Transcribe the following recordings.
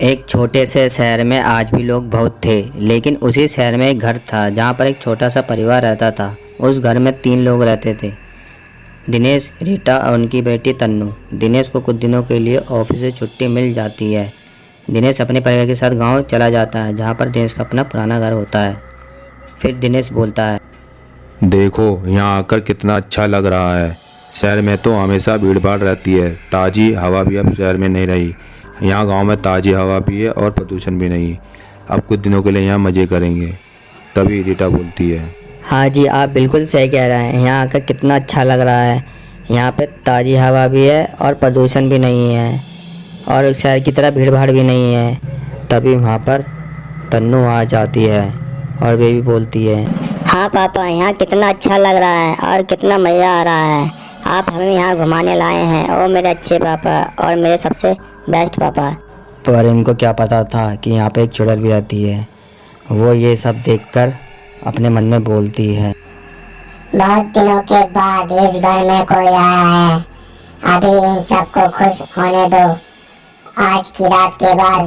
एक छोटे से शहर में आज भी लोग बहुत थे, लेकिन उसी शहर में एक घर था जहाँ पर एक छोटा सा परिवार रहता था। उस घर में 3 लोग रहते थे, दिनेश, रीटा और उनकी बेटी तन्नू। दिनेश को कुछ दिनों के लिए ऑफिस से छुट्टी मिल जाती है। दिनेश अपने परिवार के साथ गांव चला जाता है, जहाँ पर दिनेश का अपना पुराना घर होता है। फिर दिनेश बोलता है, देखो यहाँ आकर कितना अच्छा लग रहा है। शहर में तो हमेशा भीड़ भाड़ रहती है, ताज़ी हवा भी अब शहर में नहीं रही। यहाँ गांव में ताज़ी हवा भी है और प्रदूषण भी नहीं। अब कुछ दिनों के लिए यहाँ मज़े करेंगे। तभी रीटा बोलती है, हाँ जी, आप बिल्कुल सही कह रहे हैं। यहाँ आकर कितना अच्छा लग रहा है। यहाँ पे ताज़ी हवा भी है और प्रदूषण भी नहीं है और शहर की तरह भीड़ भाड़ भी नहीं है। तभी वहाँ पर तन्नू आ जाती है और वे भी बोलती है, हाँ पापा, यहाँ कितना अच्छा लग रहा है और कितना मज़ा आ रहा है। आप हमें यहाँ घुमाने लाए हैं। ओ मेरे अच्छे पापा और मेरे सबसे बेस्ट पापा। पर इनको क्या पता था कि यहाँ पे एक चुड़ैल भी रहती है। वो ये सब देखकर अपने मन में बोलती है, बहुत दिनों के बाद इस घर में कोई आया है। अभी इन सबको खुश होने दो। आज की रात के बाद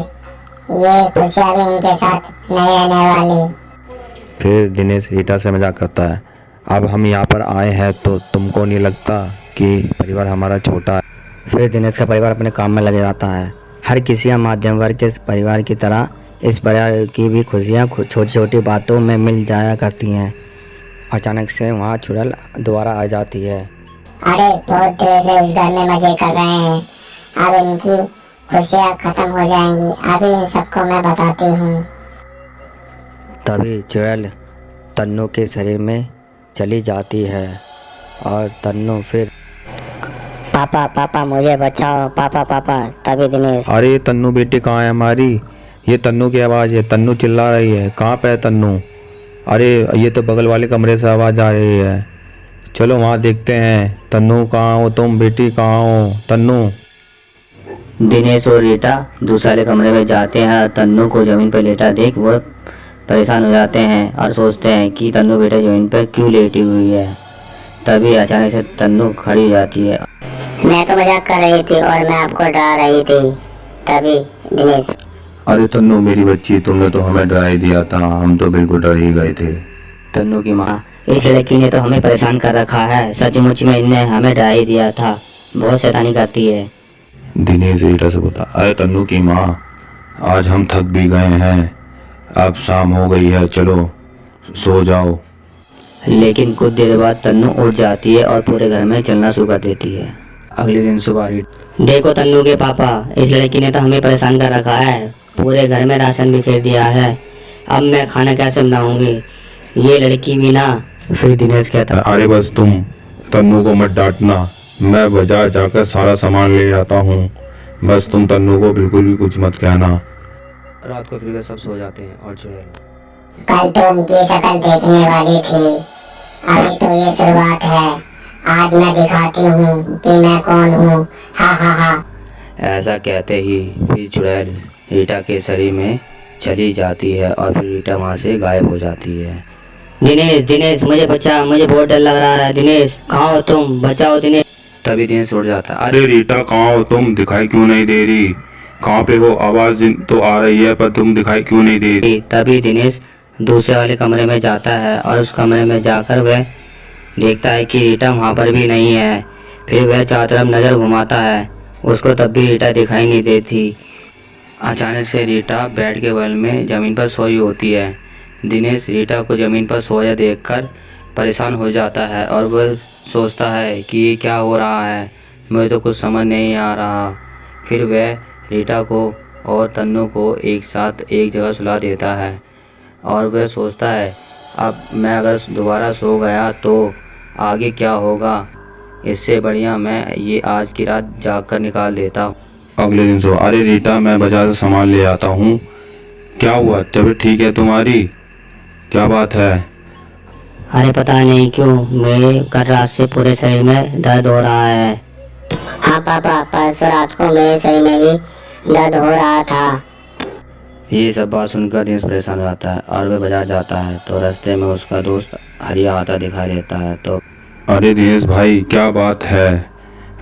ये खुशियाँ भी इनके साथ नहीं रहने वाली। फिर दिनेश रीटा से मजाक करता है, अब हम यहाँ पर आए हैं तो तुमको नहीं लगता कि परिवार हमारा छोटा है? फिर दिनेश का परिवार अपने काम में लग जाता है। हर किसी या मध्यम वर्ग के परिवार की तरह इस परिवार की भी खुशियाँ छोटी छोटी बातों में मिल जाया करती हैं। अचानक से वहाँ चुड़ैल दोबारा आ जाती है। अरे बहुत देर से इस घर में मजे कर रहे हैं, अब इनकी खुशियाँ खत्म हो जाएंगी। अभी इन सबको मैं बताती हूँ। तभी चुड़ैल तन्नू के शरीर में चली जाती है और तन्नू फिर, पापा पापा मुझे बचाओ, पापा पापा। तभी दिनेश, अरे तन्नू बेटी कहाँ है हमारी? ये तन्नू की आवाज़ है। तन्नू चिल्ला रही है, कहाँ पे है तन्नू? अरे ये तो बगल वाले कमरे से आवाज़ आ रही है, चलो वहाँ देखते हैं। तन्नू कहाँ हो तुम बेटी, कहाँ हो तन्नू? दिनेश और रीटा दूसरे वाले कमरे में जाते हैं। तन्नू को ज़मीन पर लेटा देख वो परेशान हो जाते हैं और सोचते हैं कि तन्नू बेटा ज़मीन पर क्यों लेटी हुई है। तभी अचानक से तन्नू खड़ी हो जाती है। मैं तो मजाक कर रही थी और मैं आपको डरा रही थी। तभी दिनेश, अरे तन्नू मेरी बच्ची, तुमने तो हमें डरा ही दिया था, हम तो बिल्कुल डर ही गए थे। तन्नू की माँ, इस लड़की ने तो हमें परेशान कर रखा है। सचमुच में इनने हमें डरा ही दिया था, बहुत शैतानी करती है। दिनेश रीटा से बोला, अरे तन्नू की माँ, आज हम थक भी गए हैं, अब शाम हो गई है, चलो सो जाओ। लेकिन कुछ देर बाद तन्नू उठ जाती है और पूरे घर में चलना शुरू कर देती है। अगले दिन सुबह देखो तन्नू के पापा, इस लड़की ने तो हमें परेशान कर रखा है, पूरे घर में राशन भी फेर दिया है। अब मैं खाना कैसे बनाऊंगी, ये लड़की भी ना। फिर दिनेश कहता, अरे बस तुम तन्नू को मत डांटना, मैं बाजार जाकर सारा सामान ले आता हूँ, बस तुम तन्नू को बिल्कुल भी कुछ मत कहना। रात को फिर वे सब सो जाते हैं और चुड़ैल, कल तो उनकी शक्ल देखने वाली थी, अभी तो ये शुरुआत है। आज मैं दिखाती हूँ कि मैं कौन हूँ। हा हा हा। ऐसा कहते ही फिर चुड़ैल रीटा के शरीर में चली जाती है और फिर रीटा वहाँ से गायब हो जाती है। दिनेश दिनेश मुझे बचा, मुझे बहुत डर लग रहा है। दिनेश कहाँ हो तुम, बचाओ दिनेश। तभी दिनेश उड़ जाता है। अरे रीटा कहाँ हो तुम, दिखाई क्यों नहीं दे रही? कहाँ पे हो? आवाज तो आ रही है पर तुम दिखाई क्यों नहीं दे रही? तभी दिनेश दूसरे वाले कमरे में जाता है और उस कमरे में जाकर वह देखता है कि रीटा वहाँ पर भी नहीं है। फिर वह चारों तरफ नज़र घुमाता है, उसको तब भी रीटा दिखाई नहीं देती। अचानक से रीटा बेड के बगल में ज़मीन पर सोई होती है। दिनेश रीटा को ज़मीन पर सोया देखकर परेशान हो जाता है और वह सोचता है कि ये क्या हो रहा है, मुझे तो कुछ समझ नहीं आ रहा। फिर वह रीटा को और तन्नू को एक साथ एक जगह सुला देता है और वह सोचता है, अब मैं अगर दोबारा सो गया तो आगे क्या होगा, इससे बढ़िया मैं ये आज की रात जाग कर निकाल देता हूँ। अगले दिन सो, अरे रीटा मैं बाजार से सामान ले आता हूँ। क्या हुआ, तबीयत ठीक है तुम्हारी? क्या बात है? अरे पता नहीं क्यों मेरे कल रात से पूरे शरीर में दर्द हो रहा है। हाँ पापा, परसों रात को मेरे शरीर में भी दर्द हो रहा था। ये सब बात सुनकर दिनेश परेशान हो जाता है और वह बाजार जाता है तो रास्ते में उसका दोस्त हरिया आता दिखाई देता है। तो अरे दिनेश भाई, क्या बात है?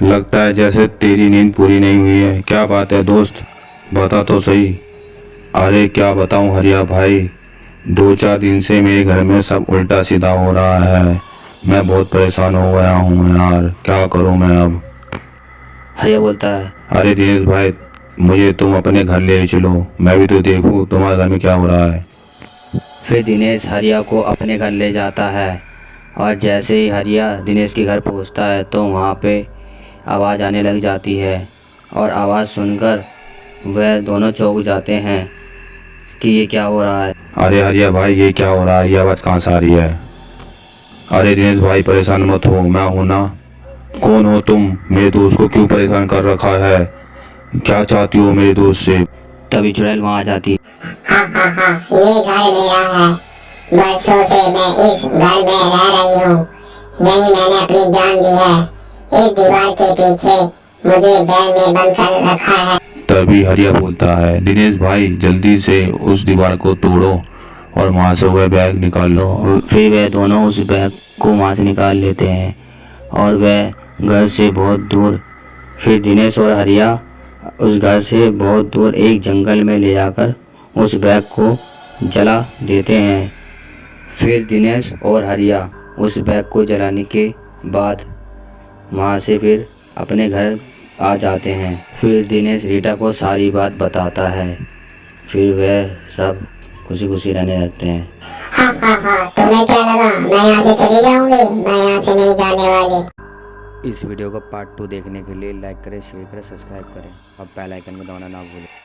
लगता है जैसे तेरी नींद पूरी नहीं हुई है। क्या बात है दोस्त, बता तो सही। अरे क्या बताऊं हरिया भाई, 2-4 दिन से मेरे घर में सब उल्टा सीधा हो रहा है। मैं बहुत परेशान हो गया हूँ यार, क्या करूँ मैं अब। हरिया बोलता है, अरे दिनेश भाई, मुझे तुम अपने घर ले चलो, मैं भी तो देखूं तुम्हारे घर में क्या हो रहा है। फिर दिनेश हरिया को अपने घर ले जाता है और जैसे ही हरिया दिनेश के घर पहुंचता है तो वहाँ पे आवाज़ आने लग जाती है और आवाज़ सुनकर वह दोनों चौंक जाते हैं कि ये क्या हो रहा है। अरे हरिया भाई, ये क्या हो रहा है, ये आवाज़ कहाँ से आ रही है। अरे दिनेश भाई परेशान मत हो, मैं हूं ना। कौन हो तुम, मेरे दोस्त को क्यों परेशान कर रखा है, क्या चाहती हो मेरे दोस्त से। तभी चुड़ैल वहाँ आ जाती है। ये घर मेरा है। बरसों से मैं इस घर में रह रही हूँ। यही मैंने अपनी जान दी है। इस दीवार के पीछे मुझे बैल में बंद कर रखा है। तभी हरिया बोलता है, दिनेश भाई जल्दी से उस दीवार को तोड़ो और वहाँ से वह बैग निकाल लो। फिर वे दोनों उस बैग को वहाँ से निकाल लेते हैं और वह घर से बहुत दूर, फिर दिनेश और हरिया उस घर से बहुत दूर एक जंगल में ले जाकर उस बैग को जला देते हैं। फिर दिनेश और हरिया उस बैग को जलाने के बाद वहाँ से फिर अपने घर आ जाते हैं। फिर दिनेश रीटा को सारी बात बताता है। फिर वह सब खुशी खुशी रहने लगते हैं। तुम्हें क्या लगा मैं यहाँ से चली जाऊंगी? मैं यहाँ से नहीं जाने वाली। इस वीडियो को पार्ट 2 देखने के लिए लाइक करें, शेयर करें, सब्सक्राइब करें और बेल आइकन को दबाना ना भूलें।